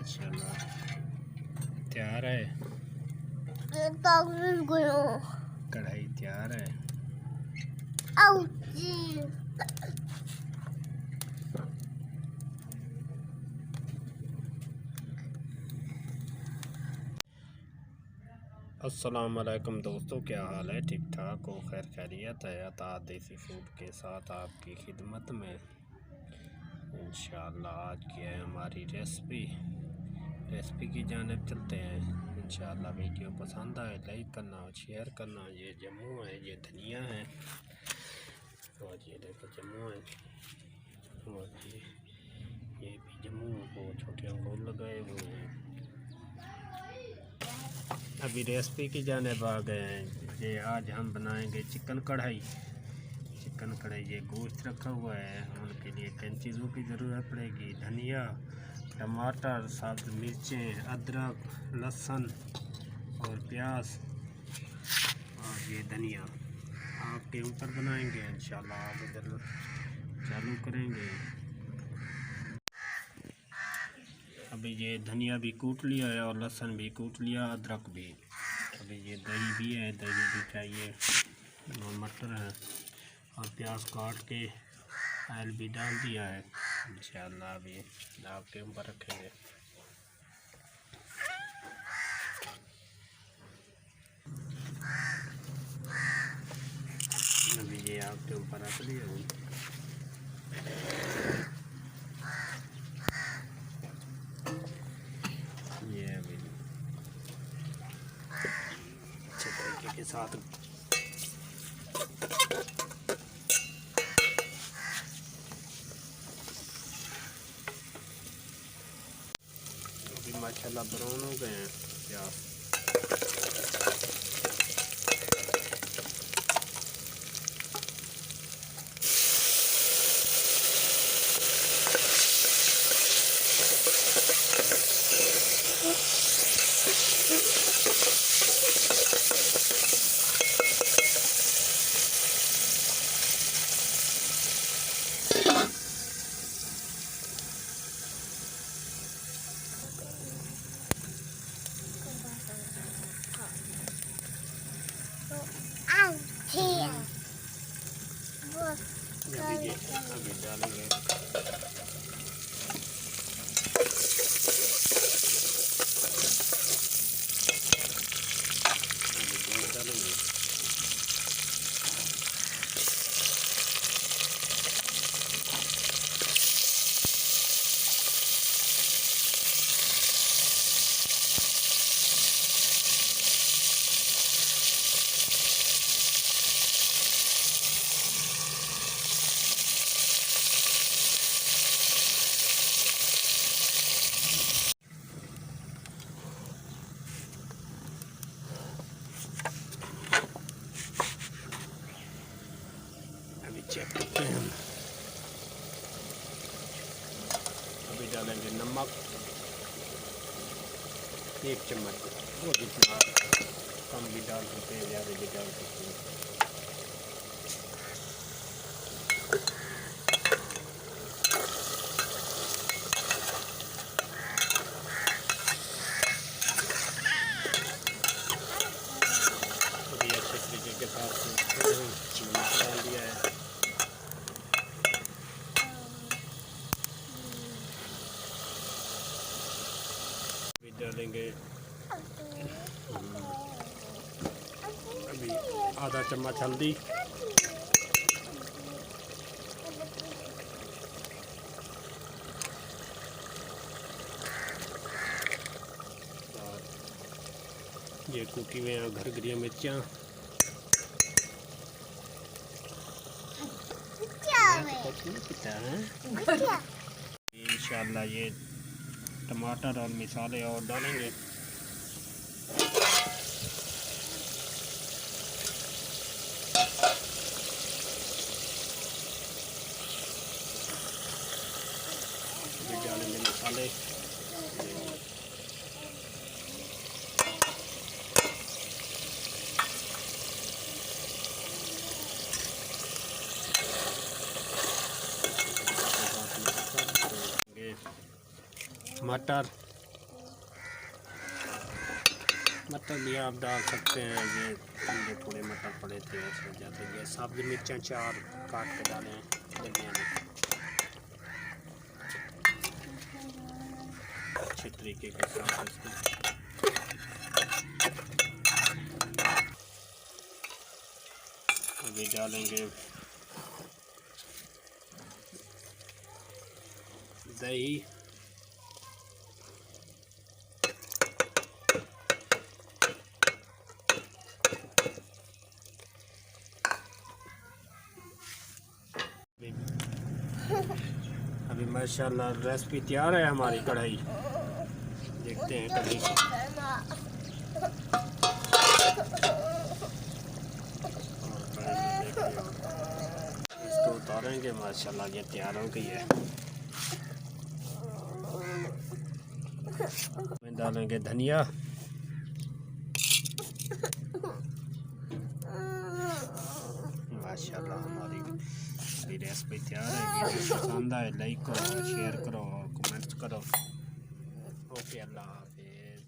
माशाल्लाह तैयार है। कढ़ाई तैयार है। अस्सलाम वालेकुम दोस्तों, क्या हाल है? ठीक ठाक हो? खैर खैरियत है? अता देसी फूड के साथ आपकी खिदमत में इंशाअल्लाह। आज की है हमारी रेसिपी की जानिब चलते हैं इंशाअल्लाह। वीडियो पसंद आए लाइक करना और शेयर करना। ये जम्मू है, ये धनिया है और ये देखो जम्मू है और ये भी जम्मू को छोटे अंगूर लगाए हुए हैं। अभी रेसिपी की जानिब आ गए हैं। ये आज हम बनाएंगे चिकन कढ़ाई। ये गोश्त रखा हुआ है। उनके लिए किन चीज़ों की ज़रूरत पड़ेगी? धनिया, टमाटर, सब्ज़ मिर्चें, अदरक, लहसुन और प्याज और ये धनिया आपके ऊपर बनाएंगे इंशाल्लाह। आप इधर चालू करेंगे। अभी ये धनिया भी कूट लिया है और लहसुन भी कूट लिया, अदरक भी। अभी ये दही भी है, दही भी चाहिए और मटर है और प्याज काट के ऑयल भी डाल दिया है इंशाल्लाह। अभी आपके ऊपर रखेंगे। अभी ये आपके ऊपर रख दिया हूँ। ये अभी अच्छे तरीके के साथ माशाल्लाह ब्राउन हो गए हैं प्याज। अभी डालेंगे चेक करते हैं। अभी डालेंगे नमक 1 चम्मच, वो जितना कम भी डाल सकते हैं, ज़्यादा भी डाल सकते हैं। अभी अच्छे तरीके के साथ नमक डाल दिया है। डालेंगे अभी आधा चम्मच हल्दी, और ये कुटी में घर गिरिया मिर्चियाँ, इंशाल्लाह ये टमाटर और मसाले और डालेंगे। डालेंगे मसाले, मटर मटर भी आप डाल सकते हैं। ये थोड़े मटर पड़े थे इस वजह से। ये सब्ज़ मिर्चें 4 काट के डाले हैं धनिया में अच्छे तरीके के साथ इसको। अभी डालेंगे दही, अभी माशाल्लाह रेसिपी तैयार है हमारी कढ़ाई। देखते हैं कढ़ाई को। इसको उतारेंगे। माशाल्लाह ये तैयार हो गई है। में डालेंगे धनिया, माशाल्लाह हमारी रेसिपी तैयार है। वीडियो पसंद आए लाइक करो, शेयर करो और कमेंट्स करो। ओके, अल्लाह हाफिज़।